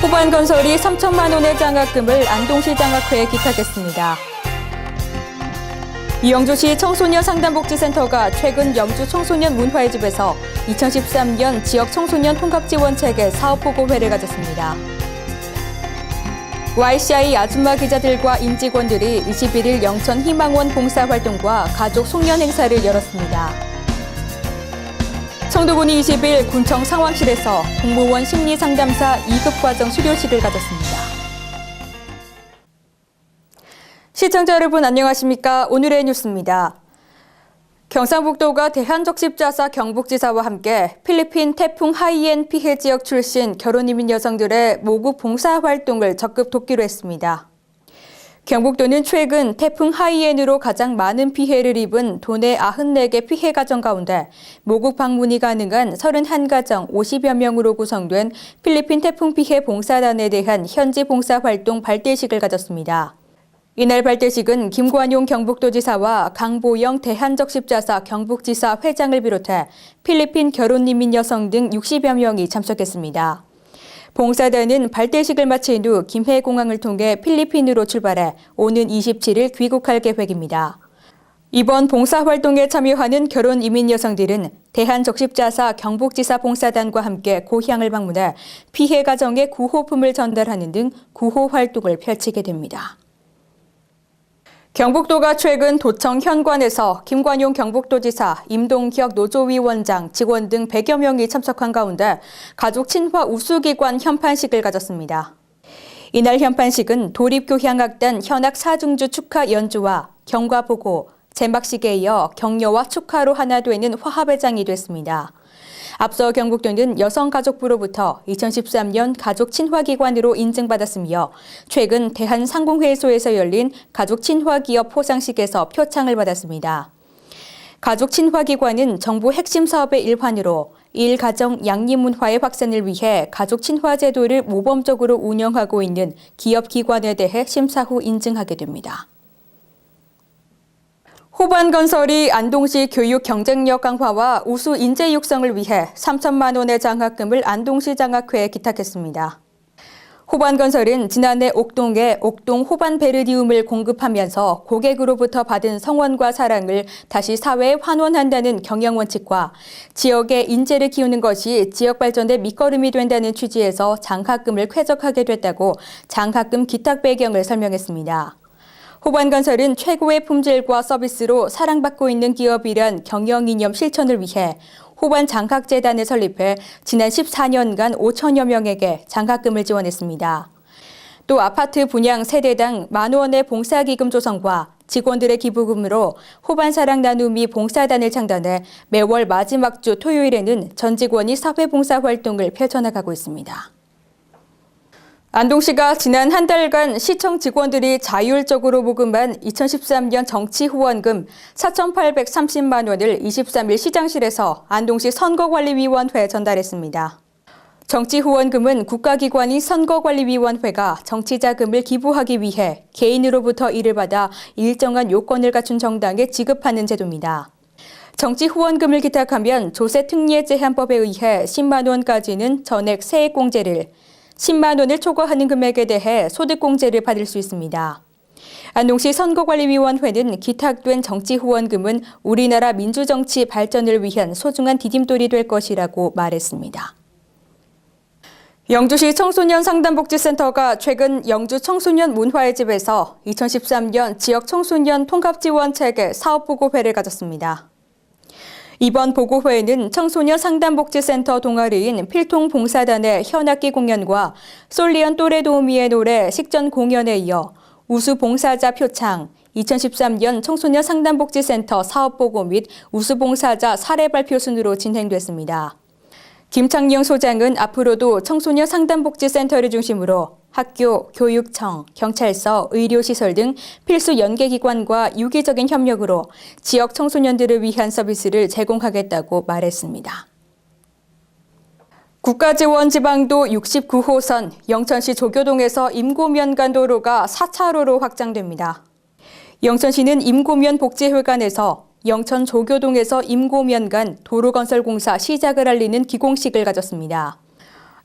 호반건설이 3천만 원의 장학금을 안동시 장학회에 기탁했습니다. 영주시 청소년 상담복지센터가 최근 영주 청소년 문화의 집에서 2013년 지역 청소년 통합지원체계 사업보고회를 가졌습니다. YCI 아줌마 기자들과 임직원들이 21일 영천 희망원 봉사활동과 가족 송년 행사를 열었습니다. 청도군이 20일 군청 상황실에서 공무원 심리상담사 2급 과정 수료식을 가졌습니다. 시청자 여러분 안녕하십니까? 오늘의 뉴스입니다. 경상북도가 대한적십자사 경북지사와 함께 필리핀 태풍 하이엔 피해 지역 출신 결혼이민 여성들의 모국 봉사활동을 적극 돕기로 했습니다. 경북도는 최근 태풍 하이엔으로 가장 많은 피해를 입은 도내 94개 피해 가정 가운데 모국 방문이 가능한 31가정 50여 명으로 구성된 필리핀 태풍 피해 봉사단에 대한 현지 봉사활동 발대식을 가졌습니다. 이날 발대식은 김관용 경북도지사와 강보영 대한적십자사 경북지사 회장을 비롯해 필리핀 결혼이민 여성 등 60여 명이 참석했습니다. 봉사단은 발대식을 마친 후 김해공항을 통해 필리핀으로 출발해 오는 27일 귀국할 계획입니다. 이번 봉사활동에 참여하는 결혼이민 여성들은 대한적십자사 경북지사 봉사단과 함께 고향을 방문해 피해 가정에 구호품을 전달하는 등 구호 활동을 펼치게 됩니다. 경북도가 최근 도청 현관에서 김관용 경북도지사, 임동혁 노조위원장, 직원 등 100여 명이 참석한 가운데 가족 친화 우수기관 현판식을 가졌습니다. 이날 현판식은 도립교향악단 현악 사중주 축하 연주와 경과보고, 제막식에 이어 격려와 축하로 하나 되는 화합회장이 됐습니다. 앞서 경북도는 여성가족부로부터 2013년 가족친화기관으로 인증받았으며 최근 대한상공회의소에서 열린 가족친화기업 포상식에서 표창을 받았습니다. 가족친화기관은 정부 핵심 사업의 일환으로 일가정 양립문화의 확산을 위해 가족친화제도를 모범적으로 운영하고 있는 기업기관에 대해 심사 후 인증하게 됩니다. 호반건설이 안동시 교육 경쟁력 강화와 우수 인재 육성을 위해 3천만 원의 장학금을 안동시 장학회에 기탁했습니다. 호반건설은 지난해 옥동에 옥동 호반베르디움을 공급하면서 고객으로부터 받은 성원과 사랑을 다시 사회에 환원한다는 경영원칙과 지역의 인재를 키우는 것이 지역 발전의 밑거름이 된다는 취지에서 장학금을 쾌적하게 됐다고 장학금 기탁 배경을 설명했습니다. 호반건설은 최고의 품질과 서비스로 사랑받고 있는 기업이란 경영이념 실천을 위해 호반장학재단을 설립해 지난 14년간 5천여 명에게 장학금을 지원했습니다. 또 아파트 분양 세대당 10,000원의 봉사기금 조성과 직원들의 기부금으로 호반사랑 나눔이 봉사단을 창단해 매월 마지막 주 토요일에는 전 직원이 사회봉사활동을 펼쳐나가고 있습니다. 안동시가 지난 한 달간 시청 직원들이 자율적으로 모금한 2013년 정치 후원금 4,830만 원을 23일 시장실에서 안동시 선거관리위원회에 전달했습니다. 정치 후원금은 국가기관인 선거관리위원회가 정치자금을 기부하기 위해 개인으로부터 이를 받아 일정한 요건을 갖춘 정당에 지급하는 제도입니다. 정치 후원금을 기탁하면 조세특례제한법에 의해 10만 원까지는 전액 세액공제를, 10만 원을 초과하는 금액에 대해 소득공제를 받을 수 있습니다. 안동시 선거관리위원회는 기탁된 정치 후원금은 우리나라 민주정치 발전을 위한 소중한 디딤돌이 될 것이라고 말했습니다. 영주시 청소년 상담복지센터가 최근 영주 청소년 문화의 집에서 2013년 지역 청소년 통합지원체계 사업보고회를 가졌습니다. 이번 보고회에는 청소년 상담복지센터 동아리인 필통봉사단의 현악기 공연과 솔리언 또래도우미의 노래 식전 공연에 이어 우수봉사자 표창, 2013년 청소년 상담복지센터 사업보고 및 우수봉사자 사례 발표 순으로 진행됐습니다. 김창영 소장은 앞으로도 청소년 상담복지센터를 중심으로 학교, 교육청, 경찰서, 의료시설 등 필수 연계기관과 유기적인 협력으로 지역 청소년들을 위한 서비스를 제공하겠다고 말했습니다. 국가지원 지방도 69호선 영천시 조교동에서 임고면 도로가 4차로로 확장됩니다. 영천시는 임고면 복지회관에서 영천 조교동에서 임고면 간 도로건설공사 시작을 알리는 기공식을 가졌습니다.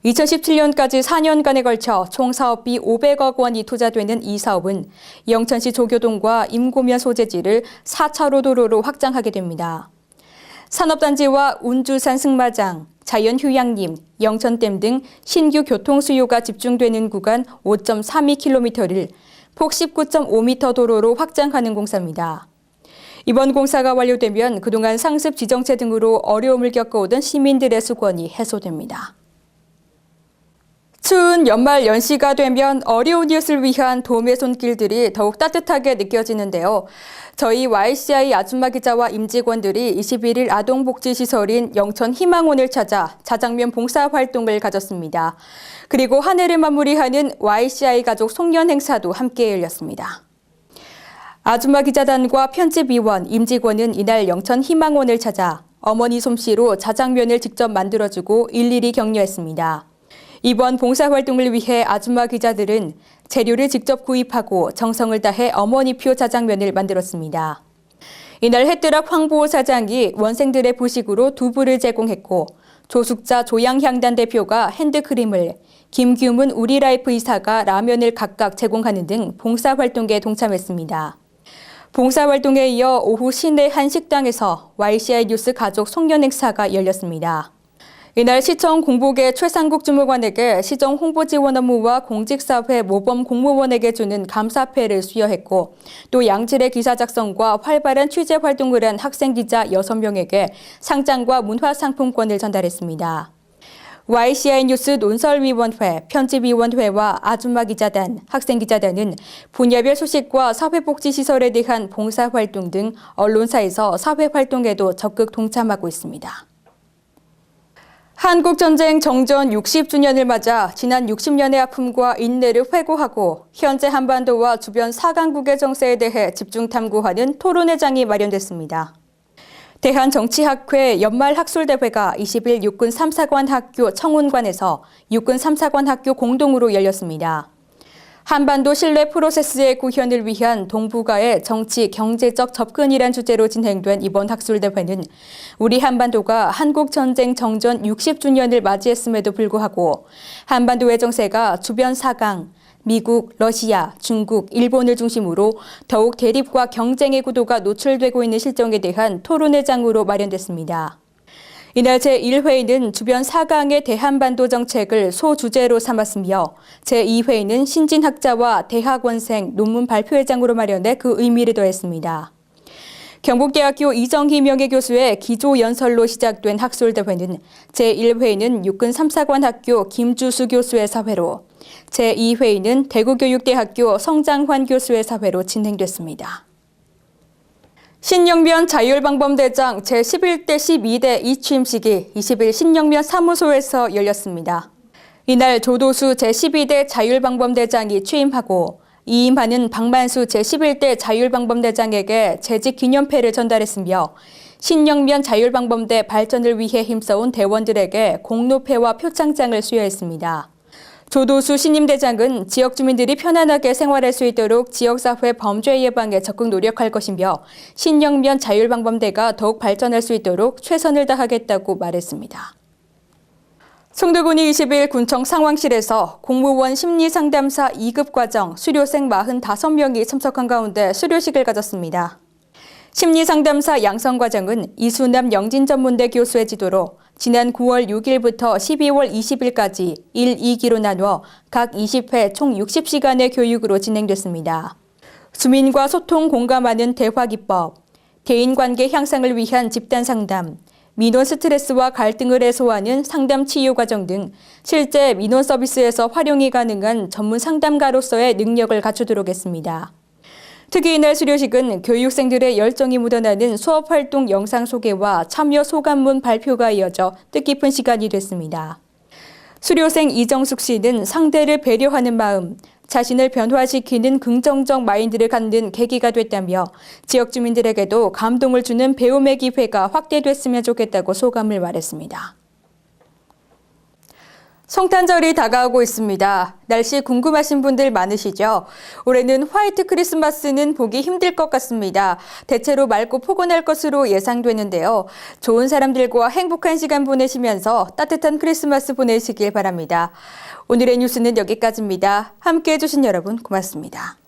2017년까지 4년간에 걸쳐 총 사업비 500억 원이 투자되는 이 사업은 영천시 조교동과 임고면 소재지를 4차로 도로로 확장하게 됩니다. 산업단지와 운주산 승마장, 자연휴양림, 영천댐 등 신규 교통수요가 집중되는 구간 5.32km를 폭 19.5m 도로로 확장하는 공사입니다. 이번 공사가 완료되면 그동안 상습 지정체 등으로 어려움을 겪어오던 시민들의 수건이 해소됩니다. 추운 연말 연시가 되면 어려운 이웃을 위한 도움의 손길들이 더욱 따뜻하게 느껴지는데요. 저희 YCI 아줌마 기자와 임직원들이 21일 아동복지시설인 영천 희망원을 찾아 자장면 봉사 활동을 가졌습니다. 그리고 한 해를 마무리하는 YCI 가족 송년 행사도 함께 열렸습니다. 아줌마 기자단과 편집위원, 임직원은 이날 영천 희망원을 찾아 어머니 솜씨로 자장면을 직접 만들어주고 일일이 격려했습니다. 이번 봉사활동을 위해 아줌마 기자들은 재료를 직접 구입하고 정성을 다해 어머니표 자장면을 만들었습니다. 이날 해뜨락 황보호 사장이 원생들의 부식으로 두부를 제공했고 조숙자 조양향단 대표가 핸드크림을, 김규문 우리라이프 이사가 라면을 각각 제공하는 등 봉사활동에 동참했습니다. 봉사활동에 이어 오후 시내 한 식당에서 YCI 뉴스 가족 송년 행사가 열렸습니다. 이날 시청 공보계 최상국 주무관에게 시정 홍보 지원 업무와 공직사회 모범 공무원에게 주는 감사패를 수여했고 또 양질의 기사 작성과 활발한 취재 활동을 한 학생 기자 6명에게 상장과 문화상품권을 전달했습니다. YCI 뉴스 논설위원회, 편집위원회와 아줌마 기자단, 학생 기자단은 분야별 소식과 사회복지시설에 대한 봉사활동 등 언론사에서 사회활동에도 적극 동참하고 있습니다. 한국전쟁 정전 60주년을 맞아 지난 60년의 아픔과 인내를 회고하고 현재 한반도와 주변 4강국의 정세에 대해 집중 탐구하는 토론회장이 마련됐습니다. 대한정치학회 연말학술대회가 20일 육군 3사관 학교 청운관에서 육군 3사관 학교 공동으로 열렸습니다. 한반도 신뢰 프로세스의 구현을 위한 동북아의 정치, 경제적 접근이란 주제로 진행된 이번 학술대회는 우리 한반도가 한국전쟁 정전 60주년을 맞이했음에도 불구하고 한반도의 정세가 주변 4강, 미국, 러시아, 중국, 일본을 중심으로 더욱 대립과 경쟁의 구도가 노출되고 있는 실정에 대한 토론회장으로 마련됐습니다. 이날 제1회의는 주변 4강의 대한반도 정책을 소주제로 삼았으며 제2회의는 신진학자와 대학원생 논문 발표회장으로 마련해 그 의미를 더했습니다. 경북대학교 이정희 명예교수의 기조연설로 시작된 학술대회는 제1회의는 육군 3사관 학교 김주수 교수의 사회로, 제2회의는 대구교육대학교 성장환 교수의 사회로 진행됐습니다. 신영면 자율방범대장 제11대 12대 이취임식이 20일 신영면 사무소에서 열렸습니다. 이날 조도수 제12대 자율방범대장이 취임하고 이임하는 박만수 제11대 자율방범대장에게 재직 기념패를 전달했으며 신영면 자율방범대 발전을 위해 힘써온 대원들에게 공로패와 표창장을 수여했습니다. 조도수 신임대장은 지역 주민들이 편안하게 생활할 수 있도록 지역사회 범죄 예방에 적극 노력할 것이며 신영면 자율방범대가 더욱 발전할 수 있도록 최선을 다하겠다고 말했습니다. 송도군이 20일 군청 상황실에서 공무원 심리상담사 2급 과정 수료생 45명이 참석한 가운데 수료식을 가졌습니다. 심리상담사 양성과정은 이수남 영진전문대 교수의 지도로 지난 9월 6일부터 12월 20일까지 1, 2기로 나누어 각 20회 총 60시간의 교육으로 진행됐습니다. 주민과 소통 공감하는 대화기법, 대인관계 향상을 위한 집단상담, 민원 스트레스와 갈등을 해소하는 상담 치유 과정 등 실제 민원 서비스에서 활용이 가능한 전문 상담가로서의 능력을 갖추도록 했습니다. 특히 이날 수료식은 교육생들의 열정이 묻어나는 수업활동 영상 소개와 참여 소감문 발표가 이어져 뜻깊은 시간이 됐습니다. 수료생 이정숙 씨는 상대를 배려하는 마음, 자신을 변화시키는 긍정적 마인드를 갖는 계기가 됐다며 지역 주민들에게도 감동을 주는 배움의 기회가 확대됐으면 좋겠다고 소감을 말했습니다. 성탄절이 다가오고 있습니다. 날씨 궁금하신 분들 많으시죠? 올해는 화이트 크리스마스는 보기 힘들 것 같습니다. 대체로 맑고 포근할 것으로 예상되는데요. 좋은 사람들과 행복한 시간 보내시면서 따뜻한 크리스마스 보내시길 바랍니다. 오늘의 뉴스는 여기까지입니다. 함께해 주신 여러분 고맙습니다.